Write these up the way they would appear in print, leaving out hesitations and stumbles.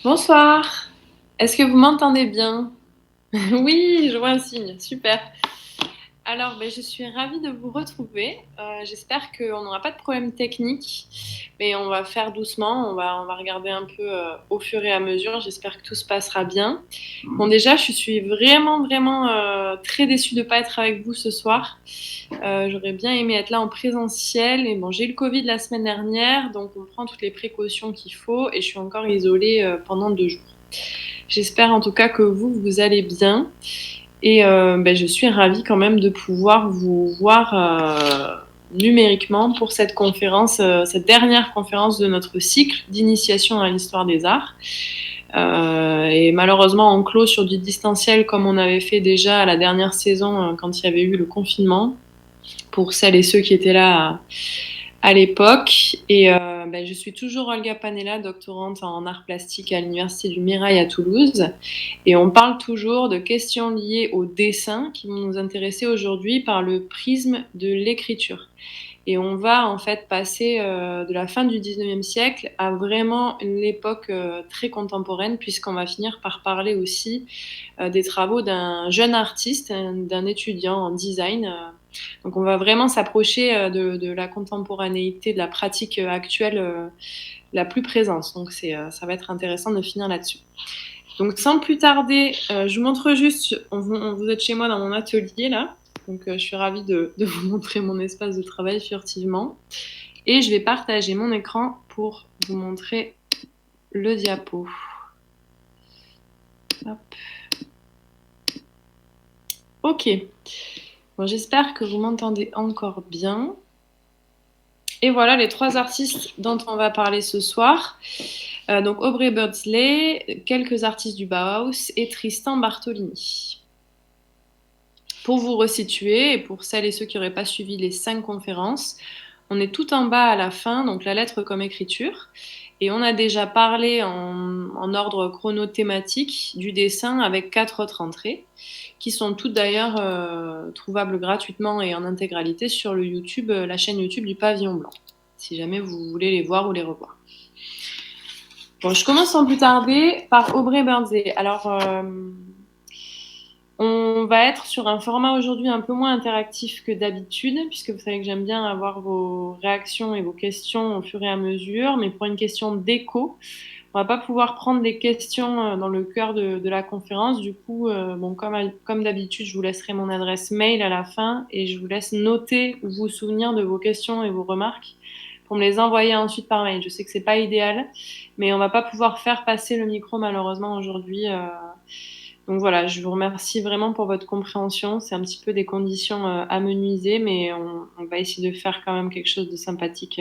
Bonsoir. Est-ce que vous m'entendez bien? Oui, je vois un signe, super. Alors, je suis ravie de vous retrouver. J'espère qu'on n'aura pas de problème technique, mais on va faire doucement. On va regarder un peu au fur et à mesure. J'espère que tout se passera bien. Bon, déjà, je suis vraiment très déçue de ne pas être avec vous ce soir. J'aurais bien aimé être là en présentiel. Et bon, j'ai eu le Covid la semaine dernière, donc on prend toutes les précautions qu'il faut et je suis encore isolée pendant 2 jours. J'espère en tout cas que vous allez bien. Et je suis ravie quand même de pouvoir vous voir numériquement pour cette conférence, cette dernière conférence de notre cycle d'initiation à l'histoire des arts. Et malheureusement, on clôt sur du distanciel comme on avait fait déjà à la dernière saison quand il y avait eu le confinement, pour celles et ceux qui étaient là à l'époque. Et je suis toujours Olga Panella, doctorante en arts plastiques à l'Université du Mirail à Toulouse. Et on parle toujours de questions liées au dessin qui vont nous intéresser aujourd'hui par le prisme de l'écriture. Et on va en fait passer de la fin du 19e siècle à vraiment l'époque très contemporaine, puisqu'on va finir par parler aussi des travaux d'un jeune artiste, d'un étudiant en design. Donc on va vraiment s'approcher de la contemporanéité, de la pratique actuelle la plus présente. Donc ça va être intéressant de finir là-dessus. Donc sans plus tarder, je vous montre juste, vous êtes chez moi dans mon atelier là, donc je suis ravie de vous montrer mon espace de travail furtivement. Et je vais partager mon écran pour vous montrer le diapo. Hop. Ok. Bon, j'espère que vous m'entendez encore bien. Et voilà les 3 artistes dont on va parler ce soir. Donc Aubrey Beardsley, quelques artistes du Bauhaus et Tristan Bartolini. Pour vous resituer, et pour celles et ceux qui n'auraient pas suivi les 5 conférences, on est tout en bas à la fin, donc la lettre comme écriture. Et on a déjà parlé en ordre chronothématique du dessin avec 4 autres entrées, qui sont toutes d'ailleurs trouvables gratuitement et en intégralité sur la chaîne YouTube du Pavillon Blanc, si jamais vous voulez les voir ou les revoir. Bon, je commence sans plus tarder par Aubrey Beardsley. Alors, on va être sur un format aujourd'hui un peu moins interactif que d'habitude, puisque vous savez que j'aime bien avoir vos réactions et vos questions au fur et à mesure. Mais pour une question d'écho, on va pas pouvoir prendre des questions dans le cœur de la conférence. Du coup, comme d'habitude, je vous laisserai mon adresse mail à la fin et je vous laisse noter ou vous souvenir de vos questions et vos remarques pour me les envoyer ensuite par mail. Je sais que c'est pas idéal, mais on va pas pouvoir faire passer le micro malheureusement aujourd'hui. Donc voilà, je vous remercie vraiment pour votre compréhension. C'est un petit peu des conditions amenuisées, mais on va essayer de faire quand même quelque chose de sympathique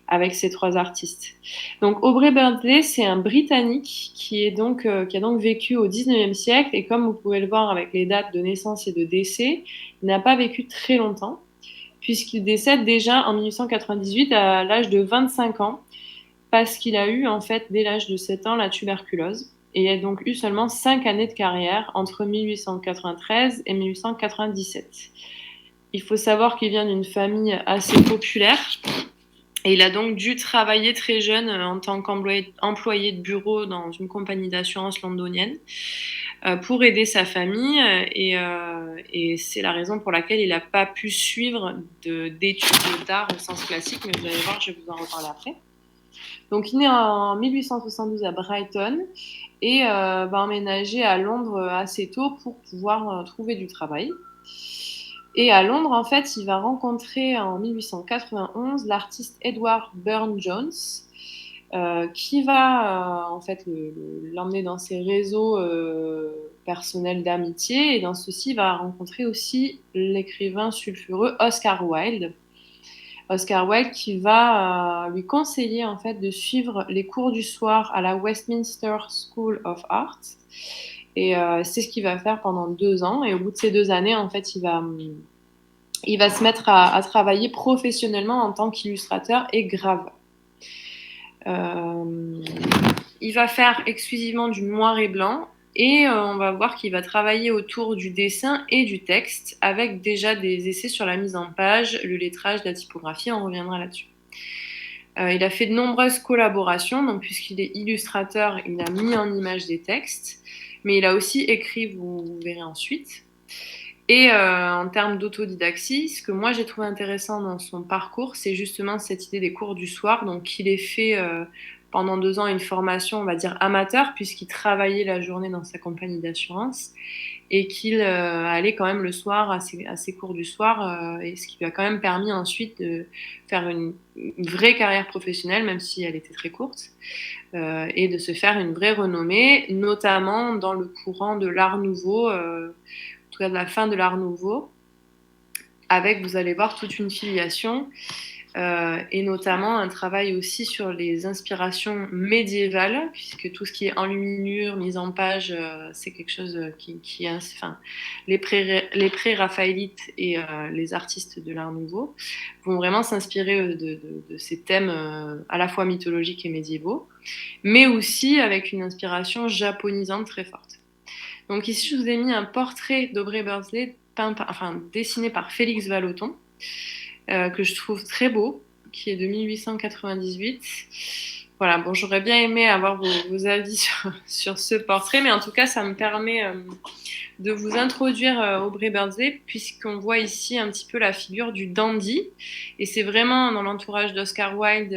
avec ces 3 artistes. Donc Aubrey Beardsley, c'est un Britannique qui a donc vécu au 19e siècle, et comme vous pouvez le voir avec les dates de naissance et de décès, il n'a pas vécu très longtemps, puisqu'il décède déjà en 1898 à l'âge de 25 ans, parce qu'il a eu en fait dès l'âge de 7 ans la tuberculose. Et il a donc eu seulement 5 années de carrière entre 1893 et 1897. Il faut savoir qu'il vient d'une famille assez populaire et il a donc dû travailler très jeune en tant qu'employé de bureau dans une compagnie d'assurance londonienne pour aider sa famille et c'est la raison pour laquelle il n'a pas pu suivre d'études d'art au sens classique, mais vous allez voir, je vais vous en reparler après. Donc, il est né en 1872 à Brighton et va emménager à Londres assez tôt pour pouvoir trouver du travail. Et à Londres, en fait, il va rencontrer en 1891 l'artiste Edward Burne-Jones. qui va en fait l'emmener dans ses réseaux personnels d'amitié, et dans ceci il va rencontrer aussi l'écrivain sulfureux Oscar Wilde. Oscar Wilde qui va lui conseiller en fait de suivre les cours du soir à la Westminster School of Art. Et c'est ce qu'il va faire pendant 2 ans. Et au bout de ces 2 années, en fait, il va se mettre à travailler professionnellement en tant qu'illustrateur et graveur. Il va faire exclusivement du noir et blanc. Et on va voir qu'il va travailler autour du dessin et du texte, avec déjà des essais sur la mise en page, le lettrage, la typographie, on reviendra là-dessus. Il a fait de nombreuses collaborations, donc puisqu'il est illustrateur, il a mis en image des textes, mais il a aussi écrit, vous verrez ensuite. Et en termes d'autodidaxie, ce que moi j'ai trouvé intéressant dans son parcours, c'est justement cette idée des cours du soir. Donc il ait fait pendant 2 ans une formation, on va dire amateur, puisqu'il travaillait la journée dans sa compagnie d'assurance, et qu'il allait quand même le soir à ses cours du soir, et ce qui lui a quand même permis ensuite de faire une vraie carrière professionnelle, même si elle était très courte, et de se faire une vraie renommée, notamment dans le courant de l'Art Nouveau, en tout cas de la fin de l'Art Nouveau, avec, vous allez voir, toute une filiation, et notamment un travail aussi sur les inspirations médiévales, puisque tout ce qui est enluminure, mise en page, c'est quelque chose qui enfin, les pré-raphaélites et les artistes de l'Art Nouveau vont vraiment s'inspirer de ces thèmes à la fois mythologiques et médiévaux, mais aussi avec une inspiration japonisante très forte. Donc ici, je vous ai mis un portrait d'Aubrey Beardsley dessiné par Félix Vallotton, que je trouve très beau, qui est de 1898. Voilà, bon, j'aurais bien aimé avoir vos avis sur ce portrait, mais en tout cas, ça me permet de vous introduire Aubrey Beardsley, puisqu'on voit ici un petit peu la figure du dandy, et c'est vraiment dans l'entourage d'Oscar Wilde,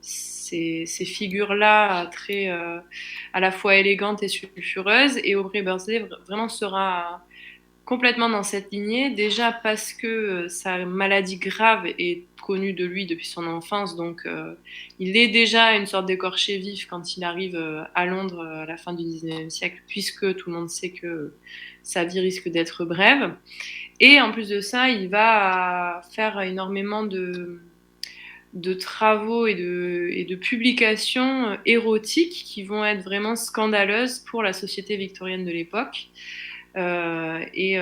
ces figures-là très à la fois élégantes et sulfureuses, et Aubrey Beardsley vraiment sera complètement dans cette lignée, déjà parce que sa maladie grave est connue de lui depuis son enfance, donc il est déjà une sorte d'écorché vif quand il arrive à Londres à la fin du 19e siècle, puisque tout le monde sait que sa vie risque d'être brève. Et en plus de ça, il va faire énormément de travaux et de publications érotiques qui vont être vraiment scandaleuses pour la société victorienne de l'époque. Et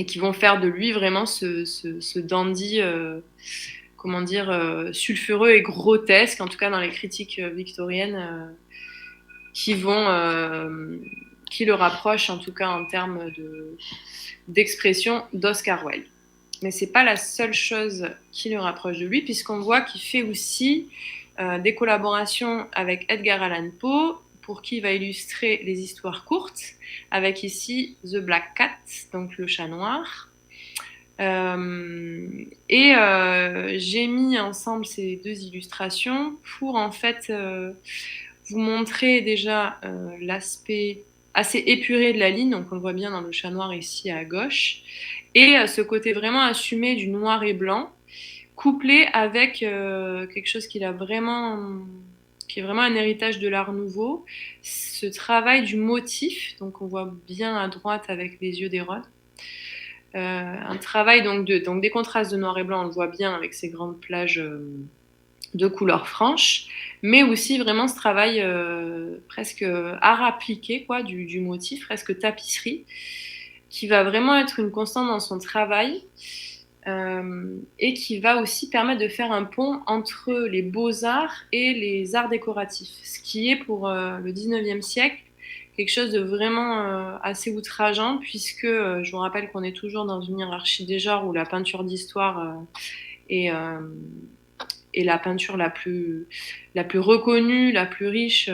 qui vont faire de lui vraiment ce dandy, comment dire, sulfureux et grotesque, en tout cas dans les critiques victoriennes, qui le rapprochent, en tout cas en termes d'expression, d'Oscar Wilde. Mais c'est pas la seule chose qui le rapproche de lui, puisqu'on voit qu'il fait aussi des collaborations avec Edgar Allan Poe, pour qui il va illustrer les histoires courtes, avec ici The Black Cat, donc le chat noir. J'ai mis ensemble ces deux illustrations pour en fait vous montrer déjà l'aspect assez épuré de la ligne, donc on le voit bien dans le chat noir ici à gauche, et ce côté vraiment assumé du noir et blanc, couplé avec quelque chose qui est vraiment un héritage de l'Art Nouveau, ce travail du motif, donc on voit bien à droite avec les yeux d'Hérode, un travail donc des contrastes de noir et blanc, on le voit bien avec ces grandes plages de couleurs franches, mais aussi vraiment ce travail presque art appliqué quoi, du motif, presque tapisserie, qui va vraiment être une constante dans son travail. Et qui va aussi permettre de faire un pont entre les beaux-arts et les arts décoratifs, ce qui est pour le 19e siècle quelque chose de vraiment assez outrageant, puisque je vous rappelle qu'on est toujours dans une hiérarchie des genres où la peinture d'histoire est la peinture la plus reconnue, la plus riche,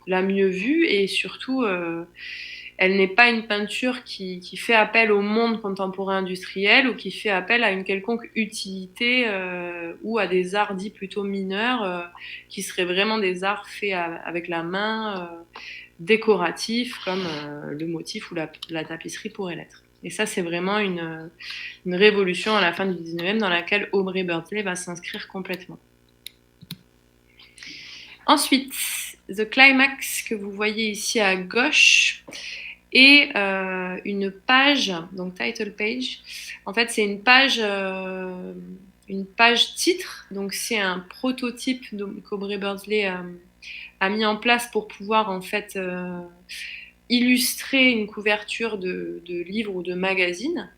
la mieux vue, et surtout elle n'est pas une peinture qui fait appel au monde contemporain industriel ou qui fait appel à une quelconque utilité ou à des arts dits plutôt mineurs qui seraient vraiment des arts faits avec la main, décoratifs comme le motif ou la tapisserie pourrait l'être. Et ça, c'est vraiment une révolution à la fin du 19e dans laquelle Aubrey Beardsley va s'inscrire complètement. Ensuite, The Climax que vous voyez ici à gauche et une page, donc title page. En fait, c'est une page titre. Donc, c'est un prototype qu'Aubrey Birdsley a mis en place pour pouvoir en fait illustrer une couverture de livre ou de magazine.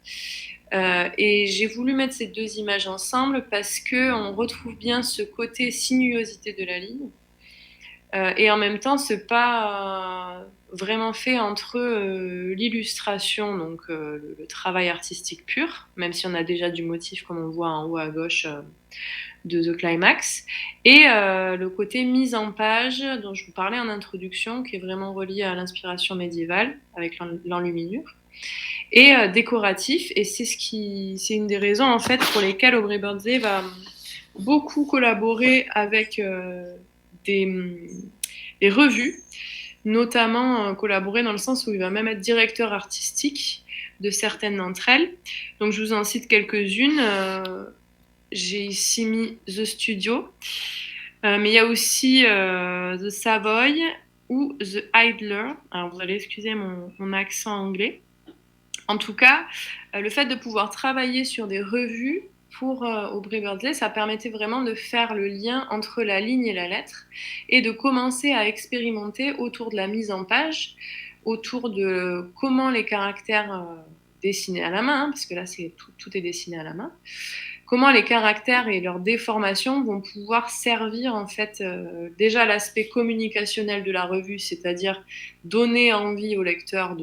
Et j'ai voulu mettre ces deux images ensemble parce qu'on retrouve bien ce côté sinuosité de la ligne. Et en même temps, c'est pas vraiment fait entre l'illustration, donc le travail artistique pur, même si on a déjà du motif comme on voit en haut à gauche de The Climax, et le côté mise en page dont je vous parlais en introduction, qui est vraiment relié à l'inspiration médiévale avec l'enluminure, et décoratif. Et c'est une des raisons en fait pour lesquelles Aubrey Birdsley va beaucoup collaborer avec des revues, notamment collaborer dans le sens où il va même être directeur artistique de certaines d'entre elles. Donc je vous en cite quelques-unes. J'ai ici mis The Studio, mais il y a aussi The Savoy ou The Idler. Alors vous allez excuser mon accent anglais. En tout cas, le fait de pouvoir travailler sur des revues pour Aubrey Birdsley, ça permettait vraiment de faire le lien entre la ligne et la lettre et de commencer à expérimenter autour de la mise en page, autour de comment les caractères dessinés à la main, parce que là tout est dessiné à la main, comment les caractères et leurs déformations vont pouvoir servir en fait déjà l'aspect communicationnel de la revue, c'est-à-dire donner envie au lecteur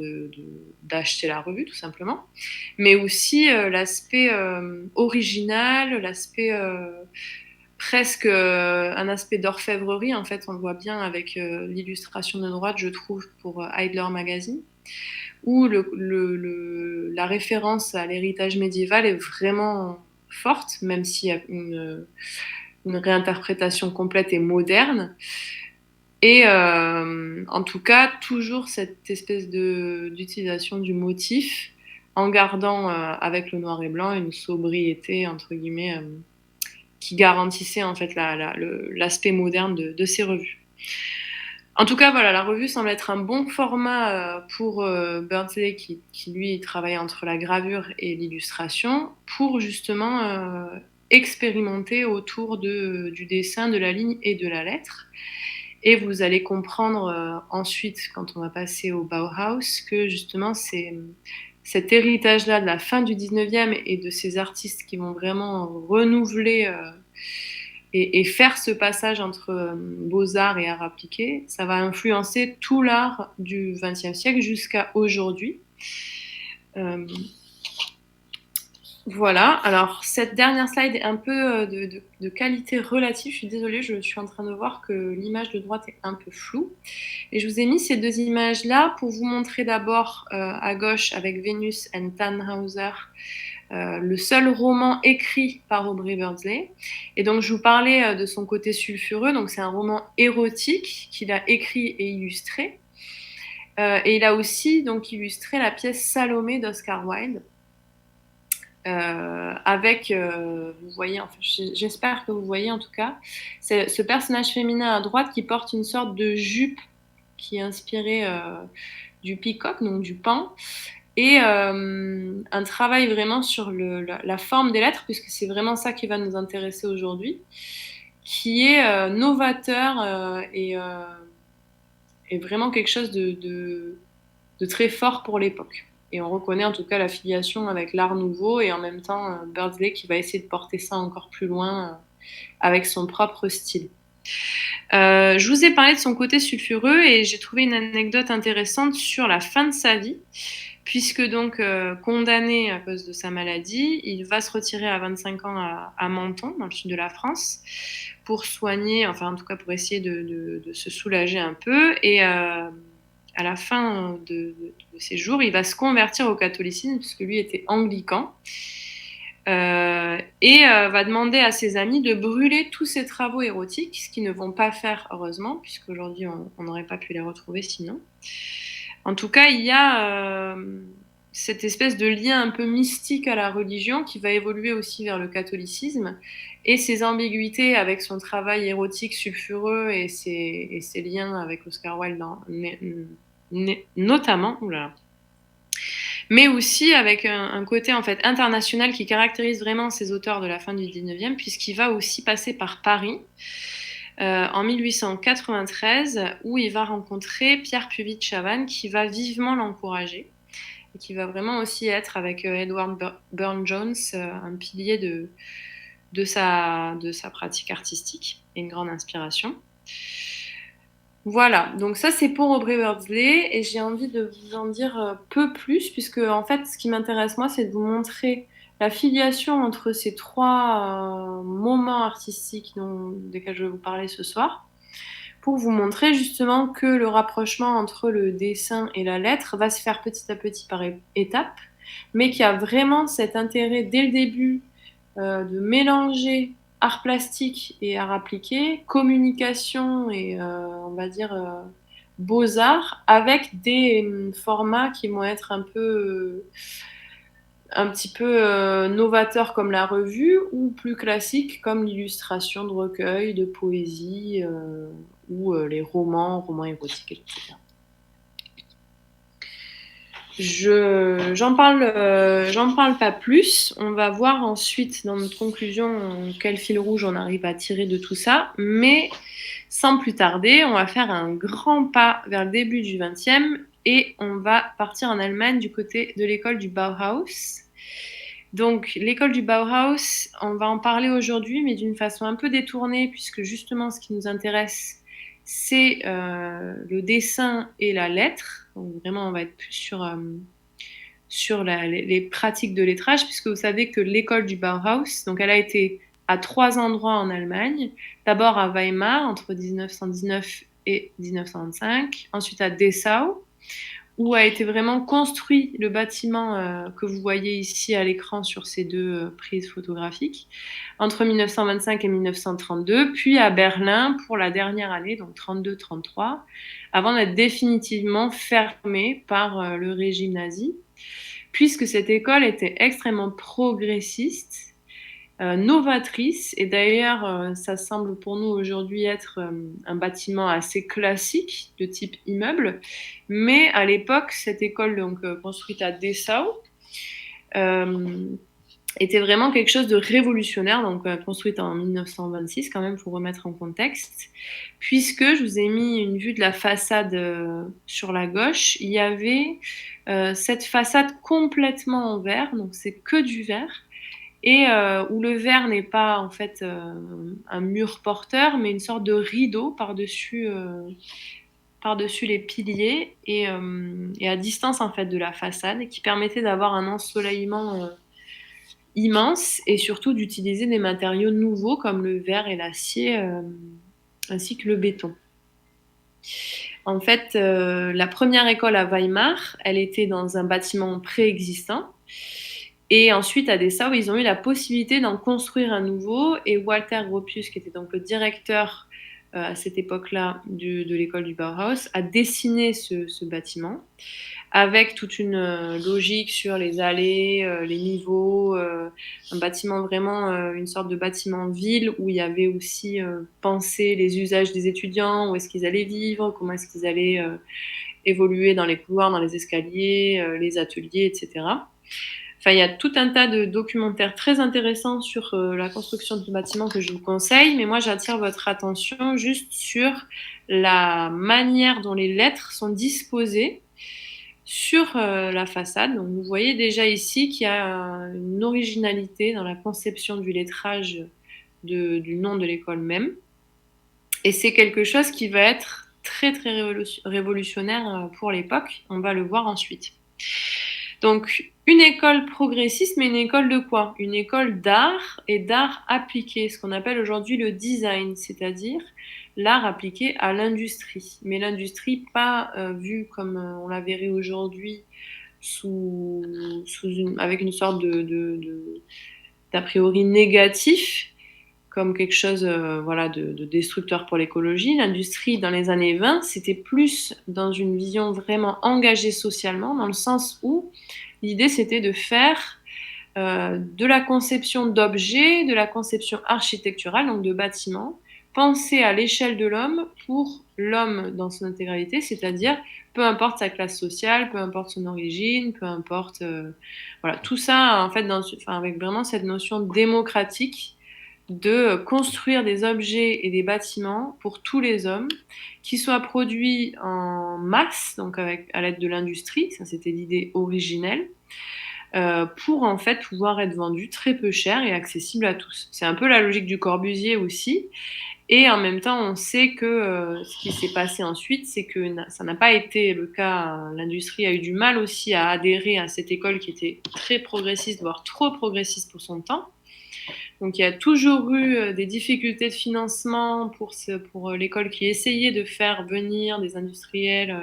d'acheter la revue tout simplement, mais aussi l'aspect original, l'aspect presque un aspect d'orfèvrerie. En fait, on le voit bien avec l'illustration de droite, je trouve, pour Idler Magazine, où la référence à l'héritage médiéval est vraiment forte, même s'il y a une réinterprétation complète et moderne. Et en tout cas, toujours cette espèce d'utilisation du motif en gardant avec le noir et blanc une sobriété, entre guillemets, qui garantissait en fait l'aspect moderne de ces revues. En tout cas, voilà, la revue semble être un bon format pour Birdsley qui lui travaille entre la gravure et l'illustration pour justement expérimenter autour du dessin, de la ligne et de la lettre. Et vous allez comprendre ensuite, quand on va passer au Bauhaus, que justement cet héritage-là de la fin du 19e et de ces artistes qui vont vraiment renouveler et faire ce passage entre beaux-arts et arts appliqués, ça va influencer tout l'art du XXe siècle jusqu'à aujourd'hui. Voilà, alors cette dernière slide est un peu de qualité relative. Je suis désolée, je suis en train de voir que l'image de droite est un peu floue. Et je vous ai mis ces deux images-là pour vous montrer d'abord à gauche avec Venus and Tannhauser le seul roman écrit par Aubrey Birdsley. Et donc je vous parlais de son côté sulfureux, donc c'est un roman érotique qu'il a écrit et illustré. Et il a aussi donc illustré la pièce Salomé d'Oscar Wilde. Avec, vous voyez, enfin, j'espère que vous voyez en tout cas, c'est ce personnage féminin à droite qui porte une sorte de jupe qui est inspirée du peacock, donc du paon, et un travail vraiment sur la forme des lettres, puisque c'est vraiment ça qui va nous intéresser aujourd'hui, qui est novateur et vraiment quelque chose de très fort pour l'époque. Et on reconnaît en tout cas la filiation avec l'art nouveau et en même temps Birdsley qui va essayer de porter ça encore plus loin avec son propre style. Je vous ai parlé de son côté sulfureux et j'ai trouvé une anecdote intéressante sur la fin de sa vie, puisque donc condamné à cause de sa maladie, il va se retirer à 25 ans à Menton, dans le sud de la France, pour soigner, enfin en tout cas pour essayer de se soulager un peu. Et à la fin de ses jours, il va se convertir au catholicisme, puisque lui était anglican, et va demander à ses amis de brûler tous ses travaux érotiques, ce qu'ils ne vont pas faire, heureusement, puisqu'aujourd'hui, on n'aurait pas pu les retrouver sinon. En tout cas, il y a cette espèce de lien un peu mystique à la religion qui va évoluer aussi vers le catholicisme et ses ambiguïtés avec son travail érotique sulfureux et ses liens avec Oscar Wilde notamment, oulala, mais aussi avec un côté en fait international qui caractérise vraiment ces auteurs de la fin du 19e, puisqu'il va aussi passer par Paris en 1893, où il va rencontrer Pierre Puvis de Chavannes, qui va vivement l'encourager, et qui va vraiment aussi être, avec Edward Burne-Jones, un pilier de sa pratique artistique et une grande inspiration. Voilà, donc ça c'est pour Aubrey Beardsley et j'ai envie de vous en dire peu plus puisque en fait ce qui m'intéresse moi c'est de vous montrer la filiation entre ces trois moments artistiques desquels je vais vous parler ce soir pour vous montrer justement que le rapprochement entre le dessin et la lettre va se faire petit à petit par étapes mais qu'il y a vraiment cet intérêt dès le début de mélanger art plastique et art appliqué, communication et on va dire beaux-arts avec des formats qui vont être un petit peu novateurs comme la revue ou plus classiques comme l'illustration de recueils, de poésie ou les romans érotiques, etc. J'en parle pas plus. On va voir ensuite dans notre conclusion quel fil rouge on arrive à tirer de tout ça. Mais sans plus tarder, on va faire un grand pas vers le début du XXe et on va partir en Allemagne du côté de l'école du Bauhaus. Donc l'école du Bauhaus, on va en parler aujourd'hui, mais d'une façon un peu détournée, puisque justement ce qui nous intéresse, c'est le dessin et la lettre. Donc vraiment, on va être plus sur les pratiques de lettrage, puisque vous savez que l'école du Bauhaus, donc elle a été à 3 endroits en Allemagne. D'abord à Weimar, entre 1919 et 1925. Ensuite à Dessau, où a été vraiment construit le bâtiment que vous voyez ici à l'écran sur ces deux prises photographiques, entre 1925 et 1932, puis à Berlin pour la dernière année, donc 32-33, avant d'être définitivement fermée par le régime nazi, puisque cette école était extrêmement progressiste, novatrice, et d'ailleurs ça semble pour nous aujourd'hui être un bâtiment assez classique de type immeuble, mais à l'époque cette école donc construite à Dessau était vraiment quelque chose de révolutionnaire, donc construite en 1926 quand même pour remettre en contexte, puisque je vous ai mis une vue de la façade sur la gauche, il y avait cette façade complètement en verre, donc c'est que du verre, et où le verre n'est pas en fait un mur porteur, mais une sorte de rideau par-dessus les piliers et à distance en fait de la façade, qui permettait d'avoir un ensoleillement immense et surtout d'utiliser des matériaux nouveaux comme le verre et l'acier ainsi que le béton. En fait, la première école à Weimar, elle était dans un bâtiment préexistant. Et ensuite, à Dessau, ils ont eu la possibilité d'en construire un nouveau. Et Walter Gropius, qui était donc le directeur à cette époque-là de l'école du Bauhaus, a dessiné ce bâtiment avec toute une logique sur les allées, les niveaux, un bâtiment vraiment, une sorte de bâtiment ville où il y avait aussi pensé les usages des étudiants, où est-ce qu'ils allaient vivre, comment est-ce qu'ils allaient évoluer dans les couloirs, dans les escaliers, les ateliers, etc. Enfin, il y a tout un tas de documentaires très intéressants sur la construction de ce bâtiment que je vous conseille, mais moi j'attire votre attention juste sur la manière dont les lettres sont disposées sur la façade. Donc, vous voyez déjà ici qu'il y a une originalité dans la conception du lettrage du nom de l'école même. Et c'est quelque chose qui va être très très révolutionnaire pour l'époque. On va le voir ensuite. Donc, une école progressiste, mais une école de quoi? Une école d'art et d'art appliqué, ce qu'on appelle aujourd'hui le design, c'est-à-dire l'art appliqué à l'industrie. Mais l'industrie pas vue comme on la verrait aujourd'hui avec une sorte d'a priori négatif, comme quelque chose voilà, de destructeur pour l'écologie. L'industrie, dans les années 20, c'était plus dans une vision vraiment engagée socialement, dans le sens où l'idée, c'était de faire de la conception d'objets, de la conception architecturale, donc de bâtiments, penser à l'échelle de l'homme pour l'homme dans son intégralité, c'est-à-dire peu importe sa classe sociale, peu importe son origine, peu importe voilà tout ça en fait enfin, avec vraiment cette notion démocratique de construire des objets et des bâtiments pour tous les hommes qui soient produits en masse, donc à l'aide de l'industrie, ça c'était l'idée originelle, pour en fait pouvoir être vendu très peu cher et accessible à tous. C'est un peu la logique du Corbusier aussi. Et en même temps, on sait que ce qui s'est passé ensuite, c'est que ça n'a pas été le cas. L'industrie a eu du mal aussi à adhérer à cette école qui était très progressiste, voire trop progressiste pour son temps. Donc il y a toujours eu des difficultés de financement pour l'école qui essayait de faire venir des industriels.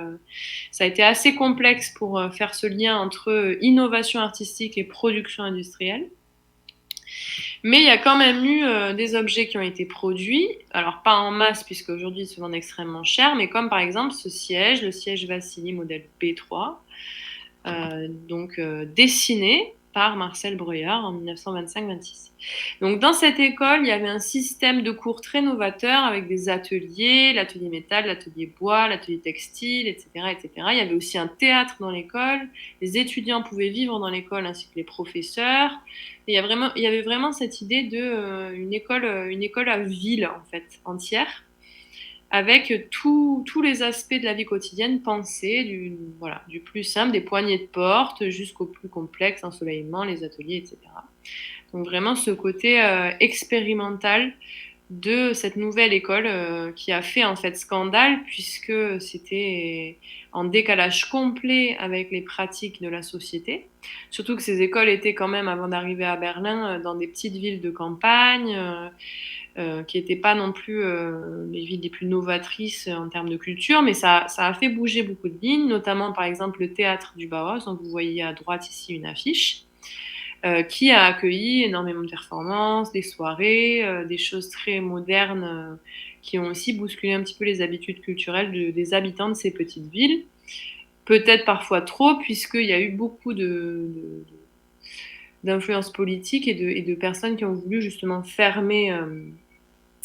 Ça a été assez complexe pour faire ce lien entre innovation artistique et production industrielle. Mais il y a quand même eu des objets qui ont été produits, alors pas en masse puisque aujourd'hui ils se vendent extrêmement cher, mais comme par exemple ce siège, le siège Vassili modèle B3, donc dessiné par Marcel Breuillard en 1925-26. Donc dans cette école, il y avait un système de cours très novateur avec des ateliers, l'atelier métal, l'atelier bois, l'atelier textile, etc., etc. Il y avait aussi un théâtre dans l'école, les étudiants pouvaient vivre dans l'école ainsi que les professeurs. Et il y avait vraiment cette idée de une école à ville en fait entière, avec tous les aspects de la vie quotidienne pensés, du plus simple, des poignées de porte, jusqu'au plus complexe, ensoleillement, les ateliers, etc. Donc vraiment ce côté expérimental de cette nouvelle école qui a fait en fait scandale puisque c'était en décalage complet avec les pratiques de la société. Surtout que ces écoles étaient quand même, avant d'arriver à Berlin, dans des petites villes de campagne, qui n'étaient pas non plus les villes les plus novatrices en termes de culture, mais ça a fait bouger beaucoup de lignes, notamment par exemple le théâtre du Bauhaus, dont vous voyez à droite ici une affiche, qui a accueilli énormément de performances, des soirées, des choses très modernes qui ont aussi bousculé un petit peu les habitudes culturelles des habitants de ces petites villes. Peut-être parfois trop, puisqu'il y a eu beaucoup d'influences politiques et de personnes qui ont voulu justement fermer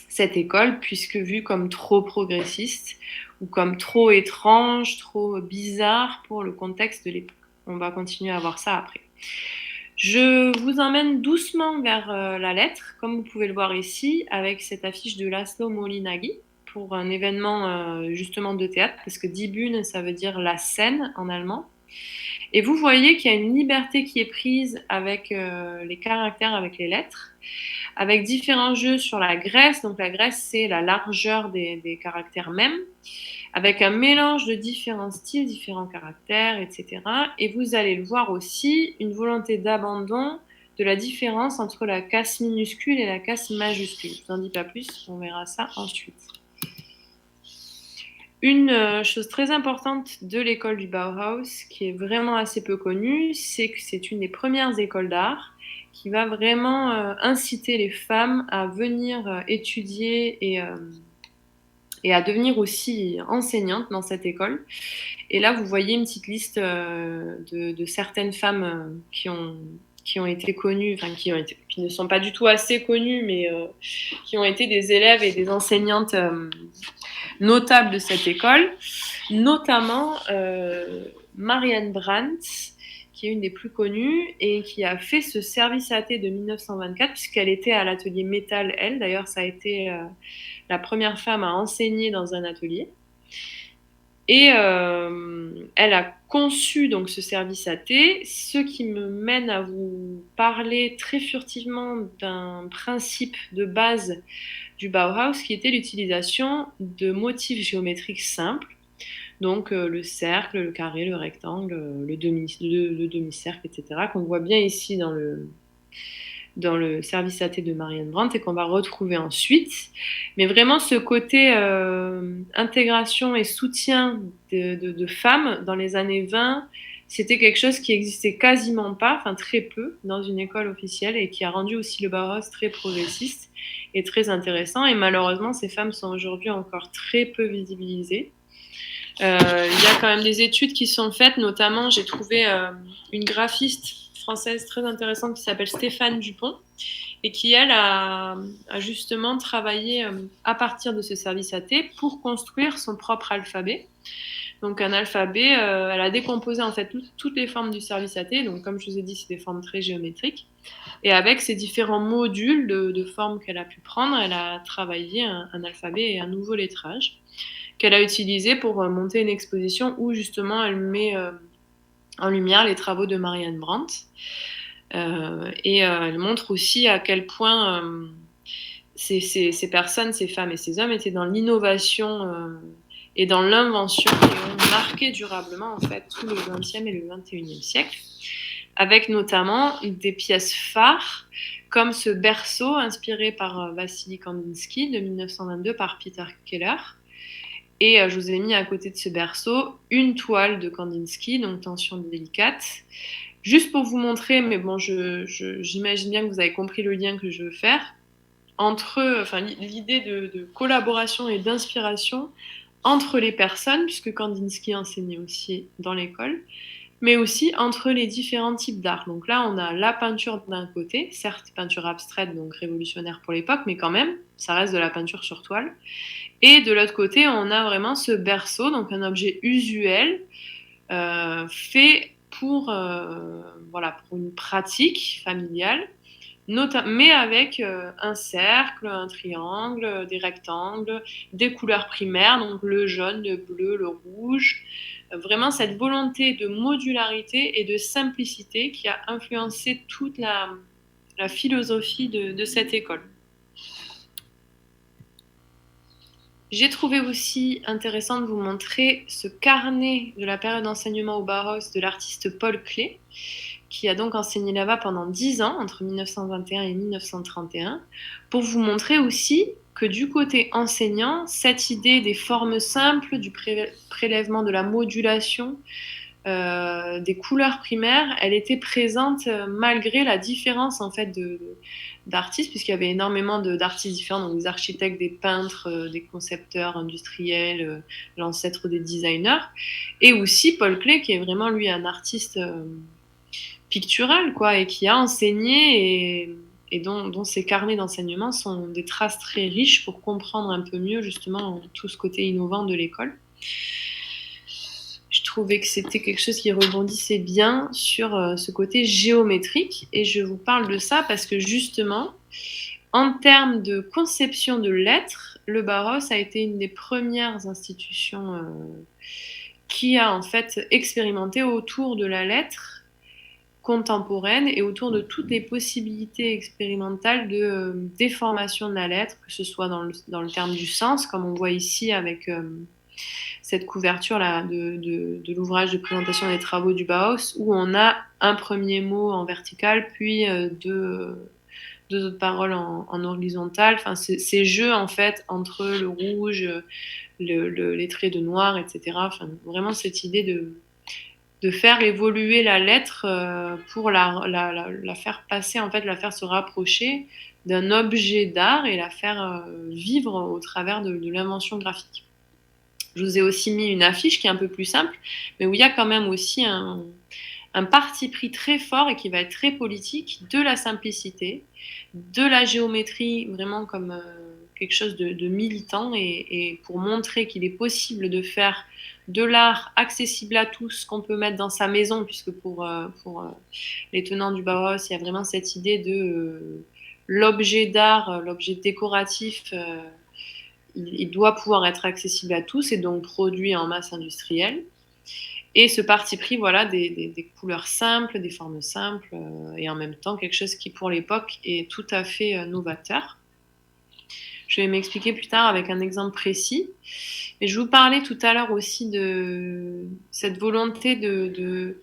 cette école, puisque vue comme trop progressiste ou comme trop étrange, trop bizarre pour le contexte de l'époque. On va continuer à voir ça après. Je vous emmène doucement vers la lettre, comme vous pouvez le voir ici, avec cette affiche de Laszlo Molinaghi pour un événement justement de théâtre, parce que Die Bühne, ça veut dire la scène en allemand. Et vous voyez qu'il y a une liberté qui est prise avec les caractères, avec les lettres, avec différents jeux sur la graisse. Donc la graisse, c'est la largeur des caractères mêmes, avec un mélange de différents styles, différents caractères, etc. Et vous allez le voir aussi, une volonté d'abandon de la différence entre la casse minuscule et la casse majuscule. Je ne vous en dis pas plus, on verra ça ensuite. Une chose très importante de l'école du Bauhaus, qui est vraiment assez peu connue, c'est que c'est une des premières écoles d'art qui va vraiment inciter les femmes à venir étudier et à devenir aussi enseignantes dans cette école. Et là, vous voyez une petite liste de certaines femmes qui ont été connues, enfin qui ne sont pas du tout assez connues, mais qui ont été des élèves et des enseignantes notables de cette école, notamment Marianne Brandt, qui est une des plus connues et qui a fait ce service AT de 1924, puisqu'elle était à l'atelier métal, elle. D'ailleurs, ça a été la première femme à enseigner dans un atelier. Et elle a conçu donc ce service AT, ce qui me mène à vous parler très furtivement d'un principe de base du Bauhaus qui était l'utilisation de motifs géométriques simples, donc le cercle, le carré, le rectangle, le demi-cercle, etc., qu'on voit bien ici dans le service AT de Marianne Brandt et qu'on va retrouver ensuite. Mais vraiment ce côté intégration et soutien de femmes dans les années 20, c'était quelque chose qui existait quasiment pas, enfin très peu, dans une école officielle et qui a rendu aussi le Bauhaus très progressiste et très intéressant. Et malheureusement, ces femmes sont aujourd'hui encore très peu visibilisées. Il y a quand même des études qui sont faites, notamment j'ai trouvé une graphiste française très intéressante qui s'appelle Stéphane Dupont et qui, elle, a justement travaillé à partir de ce service AT pour construire son propre alphabet. Donc un alphabet, elle a décomposé en fait toutes les formes du service AT. Donc comme je vous ai dit, c'est des formes très géométriques. Et avec ces différents modules de formes qu'elle a pu prendre, elle a travaillé un alphabet et un nouveau lettrage qu'elle a utilisé pour monter une exposition où justement elle met en lumière les travaux de Marianne Brandt. Et elle montre aussi à quel point ces personnes, ces femmes et ces hommes étaient dans l'innovation et dans l'invention et ont marqué durablement en fait tout le XXe et le XXIe siècle, avec notamment des pièces phares comme ce berceau inspiré par Vassili Kandinsky de 1922 par Peter Keller. Et je vous ai mis à côté de ce berceau une toile de Kandinsky, donc Tension délicate, juste pour vous montrer, mais bon, j'imagine bien que vous avez compris le lien que je veux faire, entre l'idée de collaboration et d'inspiration entre les personnes, puisque Kandinsky enseignait aussi dans l'école, mais aussi entre les différents types d'art. Donc là, on a la peinture d'un côté, certes peinture abstraite, donc révolutionnaire pour l'époque, mais quand même, ça reste de la peinture sur toile. Et de l'autre côté, on a vraiment ce berceau, donc un objet usuel, fait pour une pratique familiale, mais avec un cercle, un triangle, des rectangles, des couleurs primaires, donc le jaune, le bleu, le rouge. Vraiment cette volonté de modularité et de simplicité qui a influencé toute la philosophie de cette école. J'ai trouvé aussi intéressant de vous montrer ce carnet de la période d'enseignement au Bauhaus de l'artiste Paul Klee, qui a donc enseigné là-bas pendant 10 ans, entre 1921 et 1931, pour vous montrer aussi que du côté enseignant, cette idée des formes simples, du prélèvement de la modulation, des couleurs primaires, elle était présente malgré la différence en fait d'artistes, puisqu'il y avait énormément d'artistes différents, donc des architectes, des peintres, des concepteurs industriels, l'ancêtre des designers, et aussi Paul Klee, qui est vraiment lui un artiste pictural, quoi, et qui a enseigné et dont ces carnets d'enseignement sont des traces très riches pour comprendre un peu mieux justement tout ce côté innovant de l'école. Je trouvais que c'était quelque chose qui rebondissait bien sur ce côté géométrique, et je vous parle de ça parce que justement, en termes de conception de lettres, le Bauhaus a été une des premières institutions qui a en fait expérimenté autour de la lettre contemporaine et autour de toutes les possibilités expérimentales de déformation de la lettre, que ce soit dans le terme du sens, comme on voit ici avec cette couverture là de l'ouvrage de présentation des travaux du Bauhaus, où on a un premier mot en vertical, puis deux autres paroles en horizontal. Enfin, ces jeux en fait entre le rouge, les traits de noir, etc. Enfin, vraiment cette idée de faire évoluer la lettre pour la faire passer, en fait, la faire se rapprocher d'un objet d'art et la faire vivre au travers de l'invention graphique. Je vous ai aussi mis une affiche qui est un peu plus simple, mais où il y a quand même aussi un parti pris très fort et qui va être très politique de la simplicité, de la géométrie vraiment comme quelque chose de militant, et pour montrer qu'il est possible de faire de l'art accessible à tous, qu'on peut mettre dans sa maison, puisque pour les tenants du Bauhaus, il y a vraiment cette idée de l'objet d'art, l'objet décoratif, il doit pouvoir être accessible à tous et donc produit en masse industrielle. Et ce parti pris, voilà, des couleurs simples, des formes simples, et en même temps quelque chose qui, pour l'époque, est tout à fait novateur. Je vais m'expliquer plus tard avec un exemple précis. Et je vous parlais tout à l'heure aussi de cette volonté de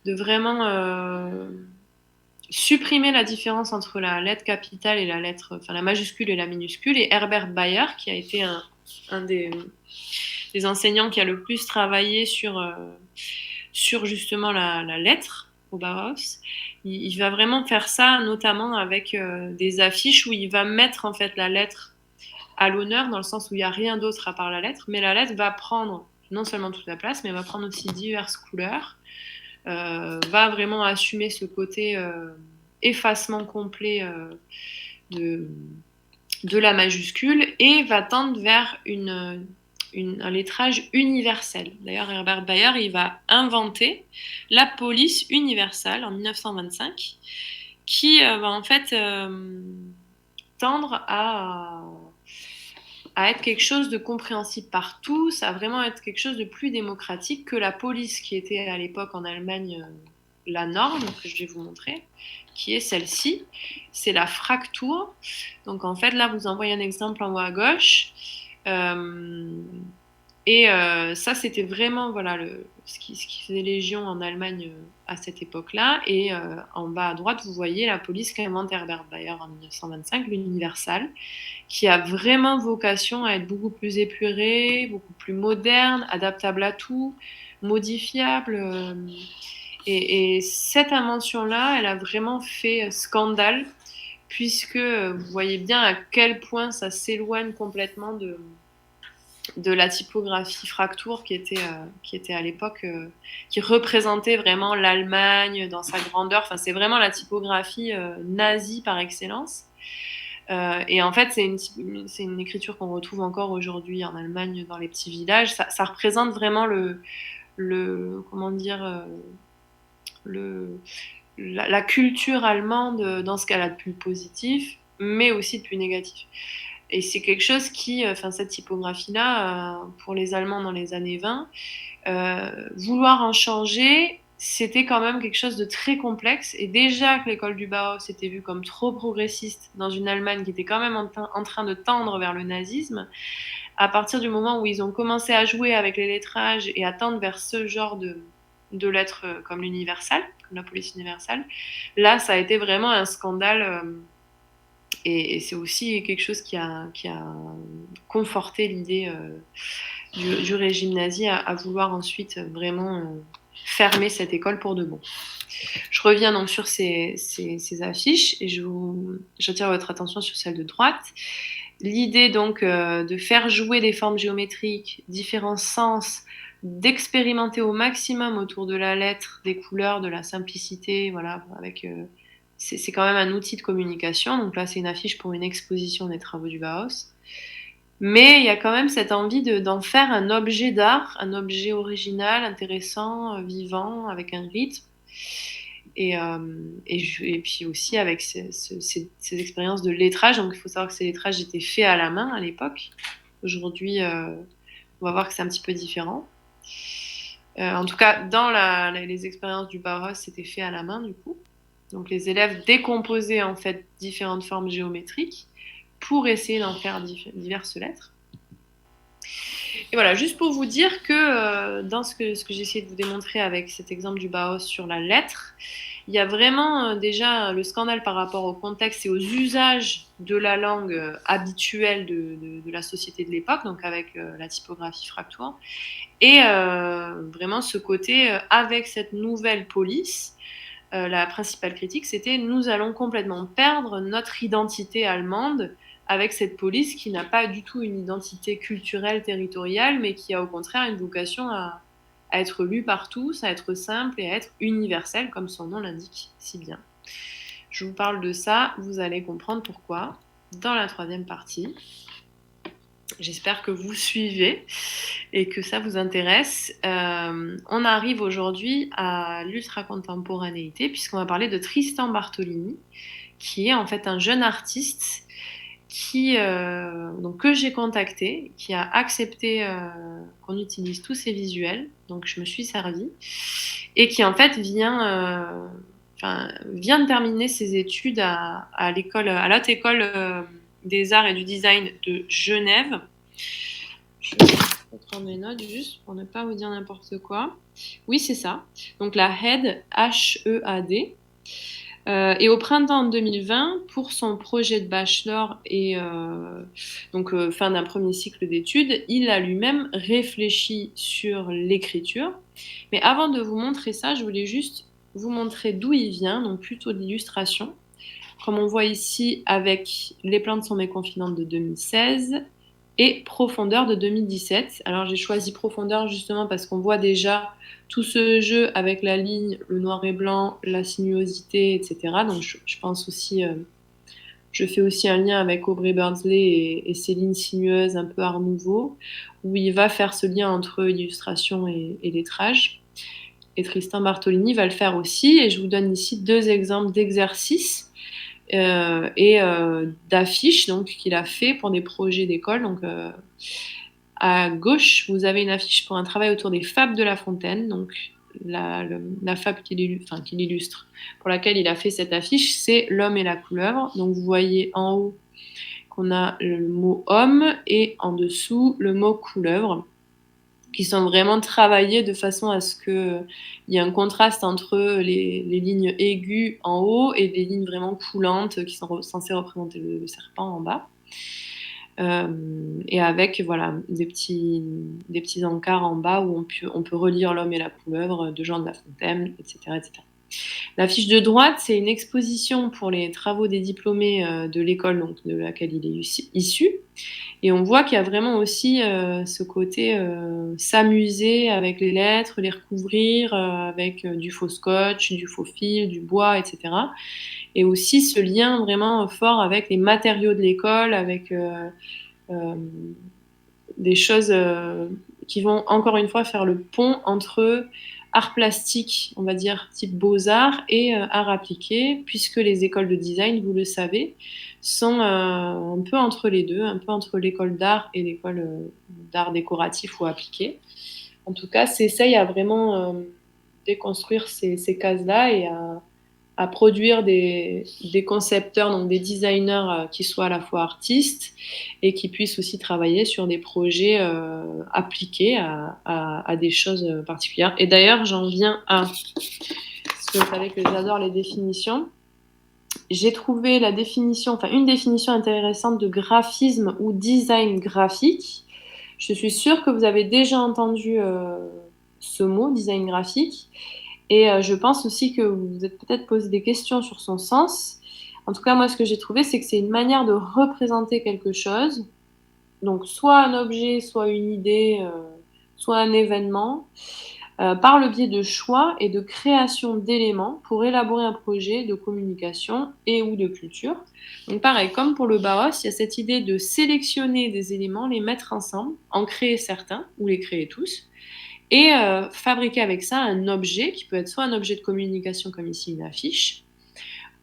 vraiment supprimer la différence entre la lettre capitale et la majuscule et la minuscule. Et Herbert Bayer, qui a été un des enseignants qui a le plus travaillé sur sur justement la lettre au Bauhaus. Il va vraiment faire ça, notamment avec des affiches où il va mettre en fait la lettre à l'honneur, dans le sens où il n'y a rien d'autre à part la lettre, mais la lettre va prendre non seulement toute la place, mais va prendre aussi diverses couleurs, va vraiment assumer ce côté effacement complet de, de la majuscule et va tendre vers un lettrage universel. D'ailleurs, Herbert Bayer, il va inventer la police universelle en 1925, qui va en fait tendre à être quelque chose de compréhensible par tous, à vraiment être quelque chose de plus démocratique que la police qui était à l'époque en Allemagne la norme, que je vais vous montrer, qui est celle-ci, c'est la Fraktur. Donc en fait, là, vous envoyez un exemple en haut à gauche. Ça, c'était vraiment voilà, ce qui faisait légion en Allemagne à cette époque-là. Et en bas à droite, vous voyez la police qu'invente Herbert Bayer en 1925, l'Universal, qui a vraiment vocation à être beaucoup plus épurée, beaucoup plus moderne, adaptable à tout, modifiable. Et cette invention-là, elle a vraiment fait scandale, puisque vous voyez bien à quel point ça s'éloigne complètement de la typographie Fraktur qui était à l'époque, qui représentait vraiment l'Allemagne dans sa grandeur. Enfin, c'est vraiment la typographie nazie par excellence. Et en fait, c'est une écriture qu'on retrouve encore aujourd'hui en Allemagne dans les petits villages. Ça représente vraiment comment dire, la culture allemande dans ce qu'elle a de plus positif, mais aussi de plus négatif. Et c'est quelque chose qui, cette typographie-là, pour les Allemands dans les années 20, vouloir en changer, c'était quand même quelque chose de très complexe. Et déjà que l'école du Bauhaus était vue comme trop progressiste dans une Allemagne qui était quand même en train de tendre vers le nazisme, à partir du moment où ils ont commencé à jouer avec les lettrages et à tendre vers ce genre de lettres comme l'universal, comme la police universelle, là, ça a été vraiment un scandale. Et c'est aussi quelque chose qui a conforté l'idée du régime nazi à vouloir ensuite vraiment fermer cette école pour de bon. Je reviens donc sur ces affiches et j'attire votre attention sur celle de droite. L'idée donc de faire jouer des formes géométriques, différents sens, d'expérimenter au maximum autour de la lettre, des couleurs, de la simplicité, voilà, avec c'est quand même un outil de communication. Donc là, c'est une affiche pour une exposition des travaux du Bauhaus. Mais il y a quand même cette envie d'en faire un objet d'art, un objet original, intéressant, vivant, avec un rythme. Et puis aussi avec ces expériences de lettrage. Donc il faut savoir que ces lettrages étaient faits à la main à l'époque. Aujourd'hui, on va voir que c'est un petit peu différent. En tout cas, dans les expériences du Bauhaus, c'était fait à la main du coup. Donc les élèves décomposaient en fait différentes formes géométriques pour essayer d'en faire diverses lettres. Et voilà, juste pour vous dire que dans ce que j'ai essayé de vous démontrer avec cet exemple du Bauhaus sur la lettre, il y a vraiment déjà le scandale par rapport au contexte et aux usages de la langue habituelle de la société de l'époque, donc avec la typographie Fraktur, et vraiment ce côté avec cette nouvelle police. La principale critique, c'était nous allons complètement perdre notre identité allemande avec cette police qui n'a pas du tout une identité culturelle, territoriale, mais qui a au contraire une vocation à être lue par tous, à être simple et à être universelle, comme son nom l'indique si bien. Je vous parle de ça, vous allez comprendre pourquoi dans la troisième partie. J'espère que vous suivez et que ça vous intéresse. On arrive aujourd'hui à l'ultra-contemporanéité puisqu'on va parler de Tristan Bartolini, qui est en fait un jeune artiste que j'ai contacté, qui a accepté qu'on utilise tous ses visuels, donc je me suis servie, et qui en fait vient de terminer ses études à l'Haute École des Arts et du Design de Genève. Je vais prendre mes notes juste pour ne pas vous dire n'importe quoi. Oui, c'est ça. Donc la HED, H-E-A-D. Et au printemps 2020, pour son projet de bachelor et fin d'un premier cycle d'études, il a lui-même réfléchi sur l'écriture. Mais avant de vous montrer ça, je voulais juste vous montrer d'où il vient, donc plutôt de l'illustration. Comme on voit ici avec Les plantes sont mes confidantes de 2016 et Profondeur de 2017. Alors j'ai choisi Profondeur justement parce qu'on voit déjà tout ce jeu avec la ligne, le noir et blanc, la sinuosité, etc. Donc je pense aussi, je fais aussi un lien avec Aubrey Birdsley et ses lignes sinueuses un peu art nouveau, où il va faire ce lien entre illustration et lettrage. Et Tristan Bartolini va le faire aussi. Et je vous donne ici 2 exemples d'exercices d'affiches donc qu'il a fait pour des projets d'école. Donc à gauche, vous avez une affiche pour un travail autour des fables de La Fontaine. Donc la fable qu'il illustre, pour laquelle il a fait cette affiche, c'est L'homme et la couleuvre. Donc vous voyez en haut qu'on a le mot homme et en dessous le mot couleuvre, qui sont vraiment travaillés de façon à ce qu'il y ait un contraste entre les lignes aiguës en haut et des lignes vraiment coulantes qui sont censées représenter le serpent en bas. Et avec voilà, des petits encarts en bas où on peut relire L'homme et la couleuvre de Jean de La Fontaine, etc. etc. La fiche de droite, c'est une exposition pour les travaux des diplômés de l'école donc, de laquelle il est issu. Et on voit qu'il y a vraiment aussi ce côté s'amuser avec les lettres, les recouvrir avec du faux scotch, du faux fil, du bois, etc. Et aussi ce lien vraiment fort avec les matériaux de l'école, avec des choses qui vont encore une fois faire le pont entre art plastique, on va dire type beaux-arts, et art appliqué, puisque les écoles de design, vous le savez, sont un peu entre les deux, un peu entre l'école d'art et l'école d'art décoratif ou appliqué. En tout cas, s'essaye à vraiment déconstruire ces cases-là et à produire des concepteurs, donc des designers qui soient à la fois artistes et qui puissent aussi travailler sur des projets appliqués à des choses particulières. Et d'ailleurs, j'en viens à, parce que vous savez que j'adore les définitions, j'ai trouvé une définition intéressante de graphisme ou design graphique. Je suis sûre que vous avez déjà entendu ce mot, design graphique. Et je pense aussi que vous vous êtes peut-être posé des questions sur son sens. En tout cas, moi, ce que j'ai trouvé, c'est que c'est une manière de représenter quelque chose. Donc, soit un objet, soit une idée, soit un événement, par le biais de choix et de création d'éléments pour élaborer un projet de communication et ou de culture. Donc, pareil, comme pour le Bauhaus, il y a cette idée de sélectionner des éléments, les mettre ensemble, en créer certains ou les créer tous et fabriquer avec ça un objet qui peut être soit un objet de communication comme ici une affiche,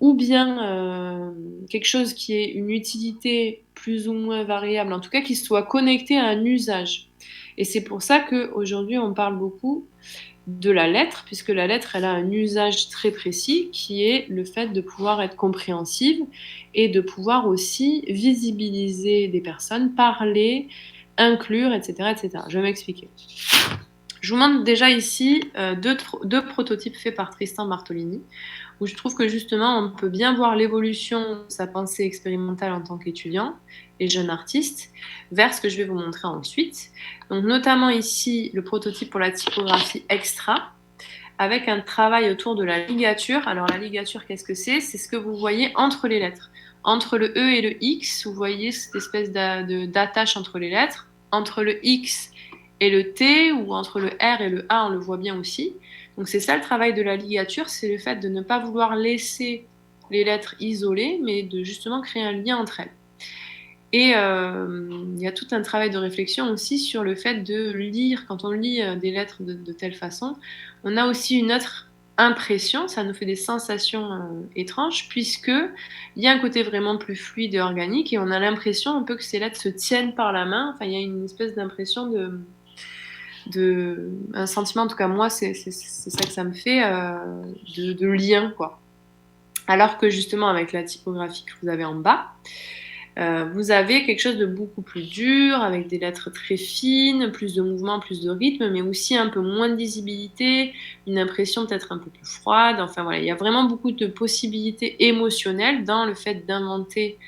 ou bien quelque chose qui ait une utilité plus ou moins variable, en tout cas qui soit connecté à un usage. Et c'est pour ça qu'aujourd'hui on parle beaucoup de la lettre, puisque la lettre elle a un usage très précis qui est le fait de pouvoir être compréhensive et de pouvoir aussi visibiliser des personnes, parler, inclure, etc. etc. Je vais m'expliquer. Je vous montre déjà ici deux prototypes faits par Tristan Bartolini, où je trouve que justement on peut bien voir l'évolution de sa pensée expérimentale en tant qu'étudiant et jeune artiste, vers ce que je vais vous montrer ensuite. Donc notamment ici le prototype pour la typographie extra, avec un travail autour de la ligature. Alors la ligature, qu'est-ce que c'est? C'est ce que vous voyez entre les lettres. Entre le E et le X, vous voyez cette espèce d'attache entre les lettres. Entre le X et le T, ou entre le R et le A, on le voit bien aussi. Donc c'est ça le travail de la ligature, c'est le fait de ne pas vouloir laisser les lettres isolées, mais de justement créer un lien entre elles. Et il y a tout un travail de réflexion aussi sur le fait de lire, quand on lit des lettres de telle façon, on a aussi une autre impression, ça nous fait des sensations étranges, puisqu'il y a un côté vraiment plus fluide et organique, et on a l'impression un peu que ces lettres se tiennent par la main, enfin il y a une espèce d'impression un sentiment, en tout cas moi c'est ça que ça me fait, de lien quoi. Alors que justement avec la typographie que vous avez en bas, Vous avez quelque chose de beaucoup plus dur, avec des lettres très fines, plus de mouvement, plus de rythme, mais aussi un peu moins de lisibilité, une impression peut-être un peu plus froide. Enfin voilà, il y a vraiment beaucoup de possibilités émotionnelles dans le fait d'inventer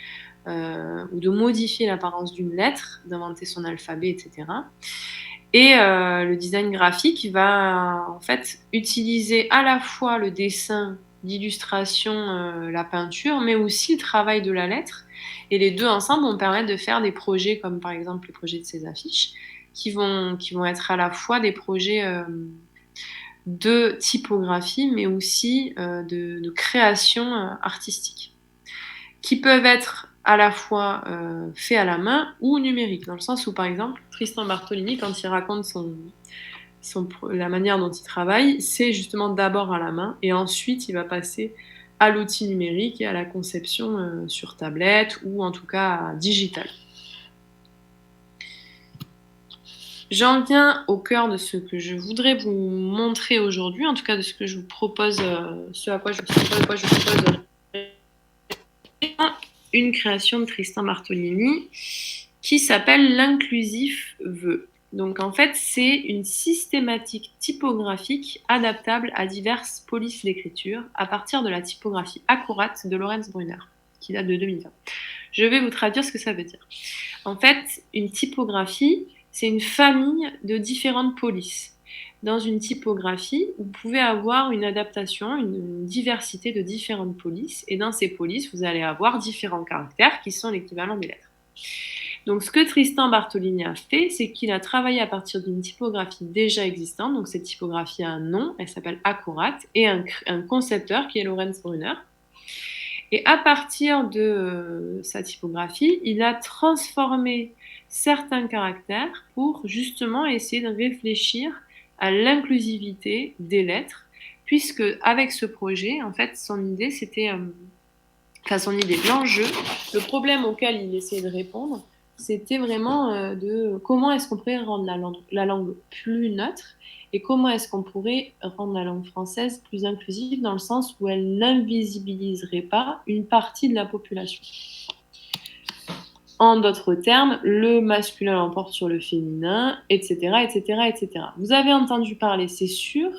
ou de modifier l'apparence d'une lettre, d'inventer son alphabet, etc. Et le design graphique va en fait utiliser à la fois le dessin, l'illustration, la peinture, mais aussi le travail de la lettre. Et les deux ensemble vont permettre de faire des projets comme par exemple le projet de ces affiches, qui vont être à la fois des projets de typographie, mais aussi de création artistique, qui peuvent être à la fois faits à la main ou numériques, dans le sens où, par exemple, Tristan Bartolini, quand il raconte la manière dont il travaille, c'est justement d'abord à la main, et ensuite il va passer à l'outil numérique et à la conception sur tablette, ou en tout cas digitale. J'en viens au cœur de ce que je voudrais vous montrer aujourd'hui, en tout cas de ce que je vous propose, ce à quoi je vous propose une création de Tristan Bartolini qui s'appelle l'inclusif vœu. Donc en fait, c'est une systématique typographique adaptable à diverses polices d'écriture à partir de la typographie accurate de Lorenz Brunner, qui date de 2020. Je vais vous traduire ce que ça veut dire. En fait, une typographie, c'est une famille de différentes polices. Dans une typographie, vous pouvez avoir une adaptation, une diversité de différentes polices, et dans ces polices, vous allez avoir différents caractères qui sont l'équivalent des lettres. Donc, ce que Tristan Bartolini a fait, c'est qu'il a travaillé à partir d'une typographie déjà existante. Donc, cette typographie a un nom, elle s'appelle Accurate, et un concepteur qui est Lorenz Brunner. Et à partir de sa typographie, il a transformé certains caractères pour justement essayer de réfléchir à l'inclusivité des lettres, puisque avec ce projet, en fait, son idée, c'était, l'enjeu, le problème auquel il essayait de répondre, c'était vraiment de comment est-ce qu'on pourrait rendre la langue plus neutre et comment est-ce qu'on pourrait rendre la langue française plus inclusive dans le sens où elle n'invisibiliserait pas une partie de la population. En d'autres termes, le masculin l'emporte sur le féminin, etc., etc., etc. Vous avez entendu parler, c'est sûr,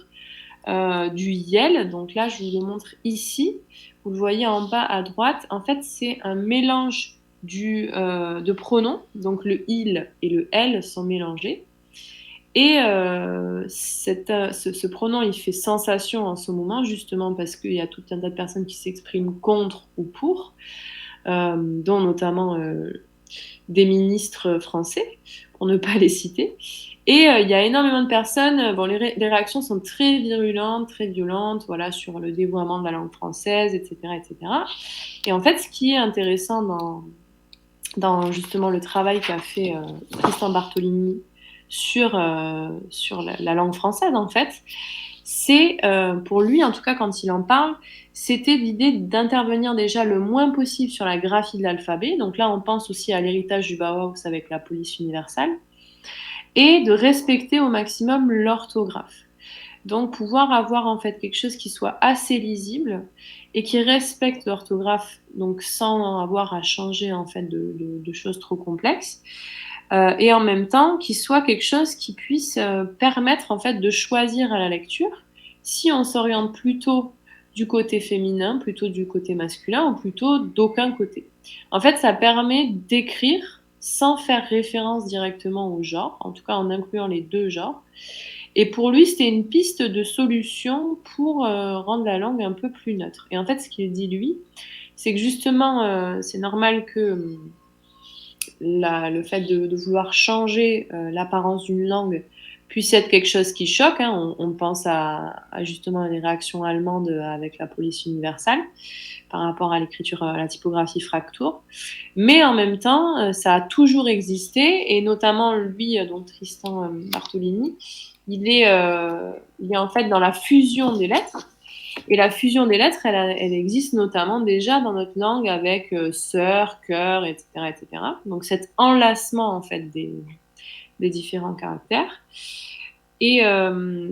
du YEL. Donc là, je vous le montre ici. Vous le voyez en bas à droite. En fait, c'est un mélange de pronoms. Donc le il et le elle sont mélangés. Et ce pronom, il fait sensation en ce moment, justement parce qu'il y a tout un tas de personnes qui s'expriment contre ou pour, dont notamment des ministres français, pour ne pas les citer. Et il y a énormément de personnes, bon, les réactions sont très virulentes, très violentes, voilà, sur le dévoiement de la langue française, etc., etc. Et en fait, ce qui est intéressant dans justement le travail qu'a fait Tristan Bartolini sur la langue française, en fait, c'est, pour lui, en tout cas quand il en parle, c'était l'idée d'intervenir déjà le moins possible sur la graphie de l'alphabet. Donc là, on pense aussi à l'héritage du Bauhaus avec la police universelle, et de respecter au maximum l'orthographe. Donc pouvoir avoir en fait quelque chose qui soit assez lisible et qui respecte l'orthographe, donc sans avoir à changer en fait de choses trop complexes, et en même temps qui soit quelque chose qui puisse permettre en fait de choisir à la lecture si on s'oriente plutôt du côté féminin, plutôt du côté masculin ou plutôt d'aucun côté. En fait, ça permet d'écrire sans faire référence directement au genre, en tout cas en incluant les deux genres. Et pour lui, c'était une piste de solution pour rendre la langue un peu plus neutre. Et en fait, ce qu'il dit lui, c'est que justement, c'est normal que le fait de vouloir changer l'apparence d'une langue puisse être quelque chose qui choque. Hein. On pense à justement les réactions allemandes avec la police universelle par rapport à l'écriture, à la typographie Fraktur. Mais en même temps, ça a toujours existé, et notamment lui, donc Tristan Bartolini, il est en fait dans la fusion des lettres. Et la fusion des lettres, elle existe notamment déjà dans notre langue avec sœur, cœur, etc., etc. Donc cet enlacement en fait des différents caractères. Et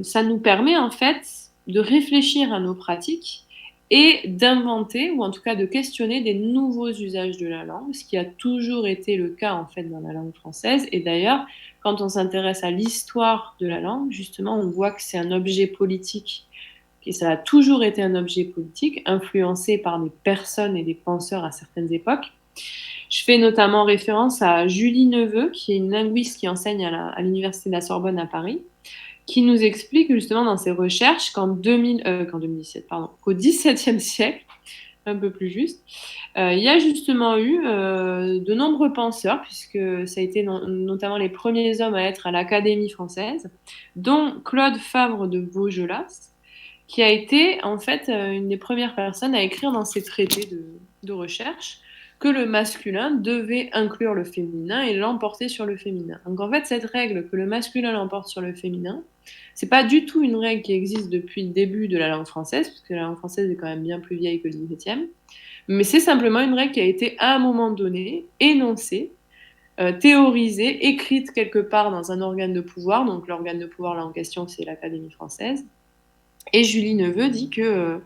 ça nous permet en fait de réfléchir à nos pratiques et d'inventer, ou en tout cas de questionner des nouveaux usages de la langue, ce qui a toujours été le cas en fait dans la langue française. Et d'ailleurs, quand on s'intéresse à l'histoire de la langue, justement, on voit que c'est un objet politique, et ça a toujours été un objet politique, influencé par des personnes et des penseurs à certaines époques. Je fais notamment référence à Julie Neveu, qui est une linguiste qui enseigne à l'Université de la Sorbonne à Paris, qui nous explique justement dans ses recherches qu'en 2017, pardon, qu'au XVIIe siècle, un peu plus juste, il y a justement eu de nombreux penseurs, puisque ça a été notamment les premiers hommes à être à l'Académie française, dont Claude Favre de Vaugelas, qui a été en fait une des premières personnes à écrire dans ses traités de recherche que le masculin devait inclure le féminin et l'emporter sur le féminin. Donc en fait, cette règle que le masculin l'emporte sur le féminin, c'est pas du tout une règle qui existe depuis le début de la langue française, parce que la langue française est quand même bien plus vieille que le XVIIe, mais c'est simplement une règle qui a été à un moment donné énoncée, théorisée, écrite quelque part dans un organe de pouvoir. Donc l'organe de pouvoir là en question, c'est l'Académie française. Et Julie Neveu dit que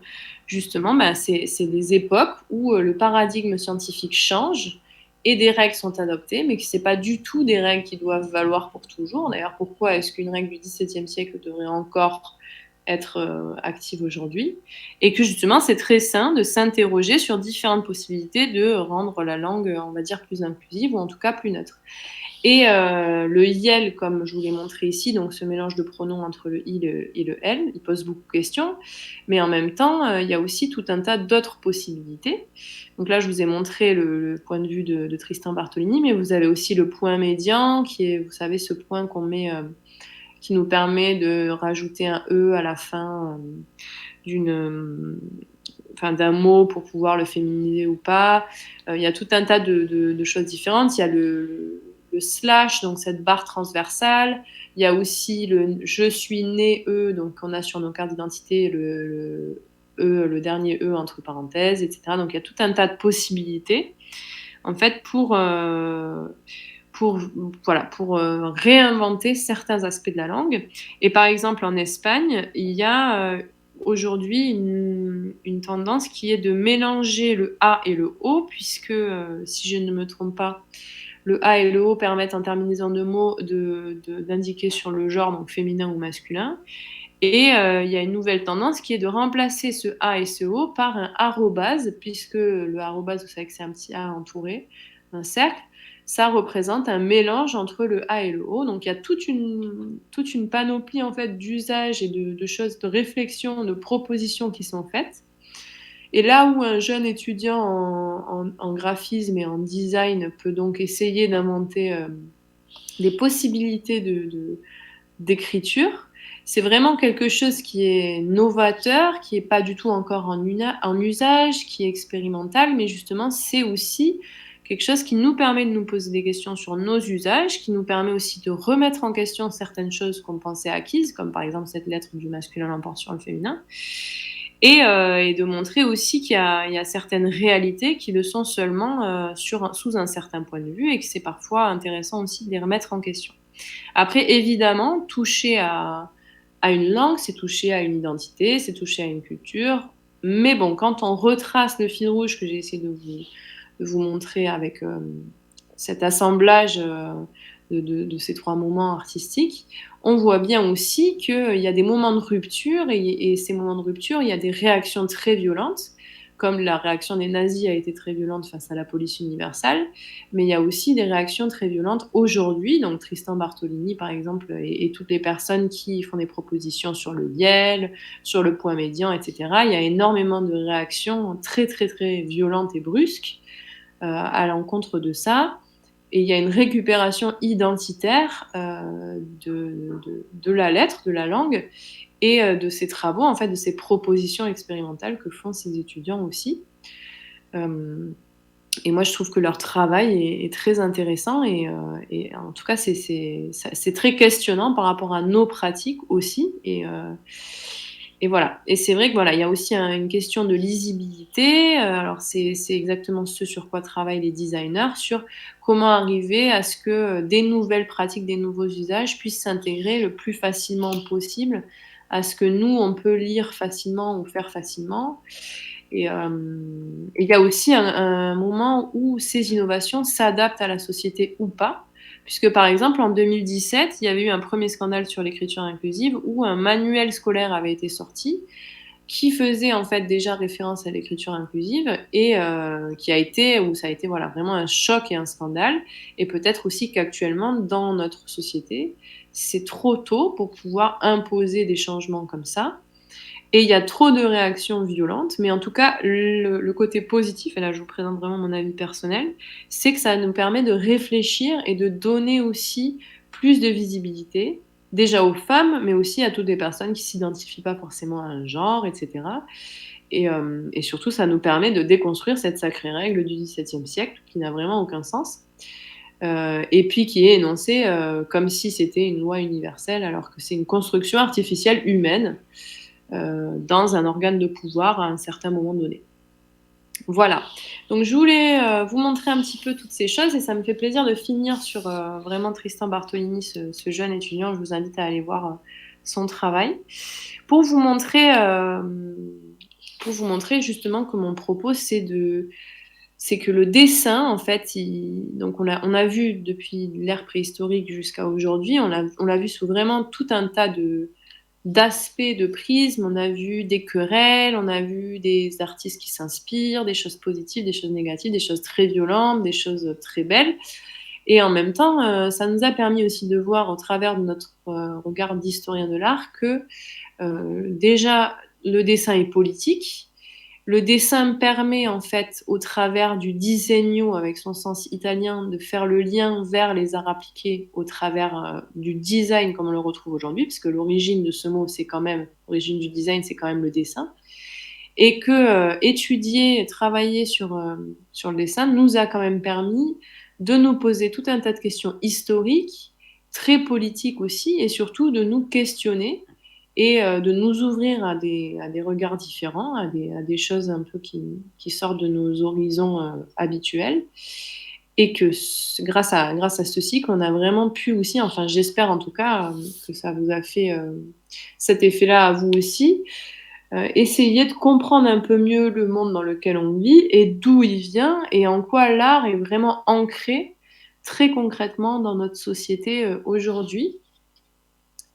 justement, bah, c'est des époques où le paradigme scientifique change et des règles sont adoptées, mais que ce n'est pas du tout des règles qui doivent valoir pour toujours. D'ailleurs, pourquoi est-ce qu'une règle du XVIIe siècle devrait encore être active aujourd'hui? Et que justement, c'est très sain de s'interroger sur différentes possibilités de rendre la langue, on va dire, plus inclusive ou en tout cas plus neutre. Et le IEL, comme je vous l'ai montré ici, donc ce mélange de pronoms entre le I et le L, il pose beaucoup de questions, mais en même temps, il y a aussi tout un tas d'autres possibilités. Donc là, je vous ai montré le point de vue de Tristan Bartolini, mais vous avez aussi le point médian, qui est, vous savez, ce point qu'on met, qui nous permet de rajouter un E à la fin d'un mot pour pouvoir le féminiser ou pas. Il y a tout un tas de choses différentes. Il y a le slash, donc cette barre transversale. Il y a aussi le je suis né E, donc on a sur nos cartes d'identité E, le dernier E entre parenthèses, etc. Donc il y a tout un tas de possibilités, en fait, pour réinventer certains aspects de la langue. Et par exemple, en Espagne, il y a aujourd'hui une tendance qui est de mélanger le A et le O, puisque, si je ne me trompe pas, le A et le O permettent en terminaison de mots d'indiquer sur le genre, donc féminin ou masculin. Et il y a une nouvelle tendance qui est de remplacer ce A et ce O par un arrobase, puisque le arrobase, vous savez que c'est un petit A entouré d'un cercle. Ça représente un mélange entre le A et le O. Donc il y a toute une panoplie en fait d'usages et de choses, de réflexions, de propositions qui sont faites. Et là où un jeune étudiant en graphisme et en design peut donc essayer d'inventer des possibilités d'écriture, c'est vraiment quelque chose qui est novateur, qui n'est pas du tout encore en usage, qui est expérimental, mais justement, c'est aussi quelque chose qui nous permet de nous poser des questions sur nos usages, qui nous permet aussi de remettre en question certaines choses qu'on pensait acquises, comme par exemple cette lettre du masculin l'emporte sur le féminin, et de montrer aussi qu'il y a certaines réalités qui le sont seulement sous un certain point de vue, et que c'est parfois intéressant aussi de les remettre en question. Après, évidemment, toucher à une langue, c'est toucher à une identité, c'est toucher à une culture. Mais bon, quand on retrace le fil rouge que j'ai essayé de vous montrer avec cet assemblage de ces trois moments artistiques, on voit bien aussi qu'il y a des moments de rupture, et ces moments de rupture, il y a des réactions très violentes, comme la réaction des nazis a été très violente face à la police universelle, mais il y a aussi des réactions très violentes aujourd'hui. Donc Tristan Bartolini, par exemple, et toutes les personnes qui font des propositions sur le YEL, sur le point médian, etc. Il y a énormément de réactions très, très, très violentes et brusques à l'encontre de ça. Et il y a une récupération identitaire de la lettre, de la langue, et de ces travaux, en fait, de ces propositions expérimentales que font ces étudiants aussi. Et moi, je trouve que leur travail est très intéressant, et en tout cas, c'est très questionnant par rapport à nos pratiques aussi. Et voilà. Et c'est vrai que voilà, il y a aussi une question de lisibilité. Alors c'est exactement ce sur quoi travaillent les designers, sur comment arriver à ce que des nouvelles pratiques, des nouveaux usages puissent s'intégrer le plus facilement possible à ce que nous, on peut lire facilement ou faire facilement. Et il y a aussi un moment où ces innovations s'adaptent à la société ou pas, puisque par exemple en 2017, il y avait eu un premier scandale sur l'écriture inclusive où un manuel scolaire avait été sorti qui faisait en fait déjà référence à l'écriture inclusive et qui a été où ça a été voilà vraiment un choc et un scandale. Et peut-être aussi qu'actuellement dans notre société, c'est trop tôt pour pouvoir imposer des changements comme ça. Et il y a trop de réactions violentes, mais en tout cas, le côté positif, et là je vous présente vraiment mon avis personnel, c'est que ça nous permet de réfléchir et de donner aussi plus de visibilité, déjà aux femmes, mais aussi à toutes les personnes qui s'identifient pas forcément à un genre, etc. Et surtout, ça nous permet de déconstruire cette sacrée règle du XVIIe siècle qui n'a vraiment aucun sens. Et puis qui est énoncée comme si c'était une loi universelle, alors que c'est une construction artificielle humaine dans un organe de pouvoir à un certain moment donné. Voilà. Donc je voulais vous montrer un petit peu toutes ces choses et ça me fait plaisir de finir sur vraiment Tristan Bartolini, ce jeune étudiant. Je vous invite à aller voir son travail pour vous montrer, justement que mon propos c'est que le dessin, en fait, donc on a vu depuis l'ère préhistorique jusqu'à aujourd'hui, on l'a vu sous vraiment tout un tas d'aspects, de prismes. On a vu des querelles, on a vu des artistes qui s'inspirent, des choses positives, des choses négatives, des choses très violentes, des choses très belles. Et en même temps, ça nous a permis aussi de voir au travers de notre regard d'historien de l'art que déjà le dessin est politique. Le dessin permet en fait, au travers du disegno, avec son sens italien, de faire le lien vers les arts appliqués au travers du design comme on le retrouve aujourd'hui, puisque l'origine de ce mot, c'est quand même, l'origine du design, c'est quand même le dessin. Et que étudier, travailler sur le dessin nous a quand même permis de nous poser tout un tas de questions historiques, très politiques aussi, et surtout de nous questionner et de nous ouvrir à des regards différents, à des choses un peu qui sortent de nos horizons habituels. Et que grâce à ce cycle, on a vraiment pu aussi, enfin j'espère en tout cas que ça vous a fait cet effet-là à vous aussi, essayer de comprendre un peu mieux le monde dans lequel on vit et d'où il vient et en quoi l'art est vraiment ancré très concrètement dans notre société aujourd'hui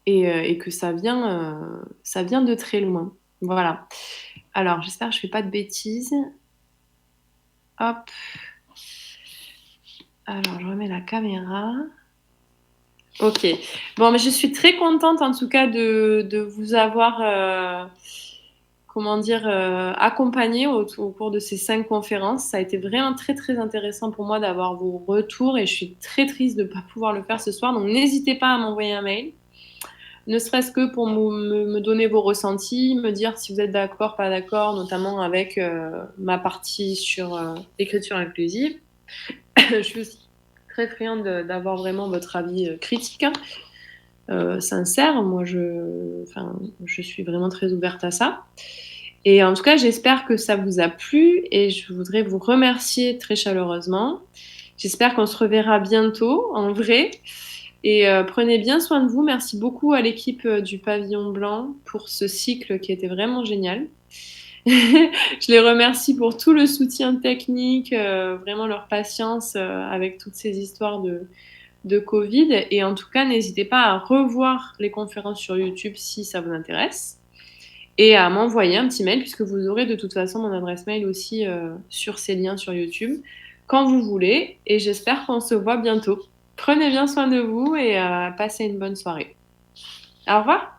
et que ça vient de très loin. Voilà. Alors, j'espère que je fais pas de bêtises. Hop. Alors, je remets la caméra. Ok. Bon, mais je suis très contente en tout cas de vous avoir, comment dire, accompagné au cours de ces 5 conférences. Ça a été vraiment très très intéressant pour moi d'avoir vos retours et je suis très triste de ne pas pouvoir le faire ce soir. Donc, n'hésitez pas à m'envoyer un mail. Ne serait-ce que pour me donner vos ressentis, me dire si vous êtes d'accord, pas d'accord, notamment avec ma partie sur l'écriture inclusive. Je suis aussi très friande d'avoir vraiment votre avis critique, sincère. Moi, je suis vraiment très ouverte à ça. Et en tout cas, j'espère que ça vous a plu et je voudrais vous remercier très chaleureusement. J'espère qu'on se reverra bientôt en vrai. Et prenez bien soin de vous. Merci beaucoup à l'équipe du Pavillon Blanc pour ce cycle qui était vraiment génial. Je les remercie pour tout le soutien technique, vraiment leur patience avec toutes ces histoires de Covid. Et en tout cas, n'hésitez pas à revoir les conférences sur YouTube si ça vous intéresse et à m'envoyer un petit mail puisque vous aurez de toute façon mon adresse mail aussi sur ces liens sur YouTube quand vous voulez. Et j'espère qu'on se voit bientôt. Prenez bien soin de vous et passez une bonne soirée. Au revoir.